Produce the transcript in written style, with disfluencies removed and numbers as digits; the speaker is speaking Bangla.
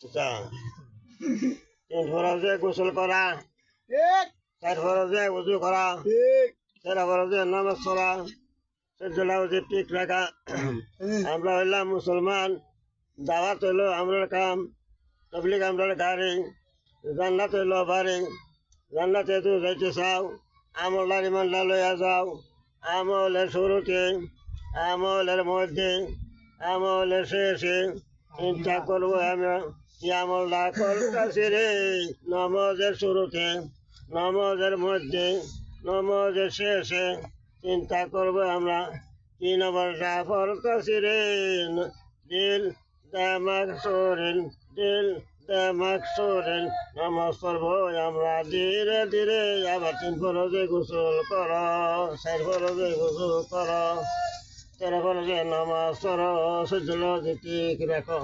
আচ্ছা, 3 ফরজে গোসল করা, 4 ফরজে উযু করা, 4 ফরজে নামাজ পড়া, 14 ওয়াজিব ঠিক রাখা। আমরা হইলাম মুসলমান, দাওয়াত হইলো আমরার কাম, তবলিগ আমরার গাড়ি, জান্নাত হইলো বাড়ি। জান্নাতে তুই যাইতে চাও, আমলার ইমানটা লইয়া যাও। আমলের শুরুতে, আমলের মধ্যে, আমলের শেষে চিন্তা করবো আমরা কি আমলটা করতেছি রে। নমাজের শুরুতে, নমাজের মধ্যে, নমাজের শেষে চিন্তা করবো আমরা কি নামাজটা পড়তেছি রে। দিল দেমাগ শরীর, দিল দেমাগ শরীর নামাজ পড়বো আমরা ধীরে ধীরে। আবার 3 ফরজে গোসল কর, 4 ফরজে গোসল কর, 13 ফরজে নামাজ পড়ো, 14 ঠিক রাখো।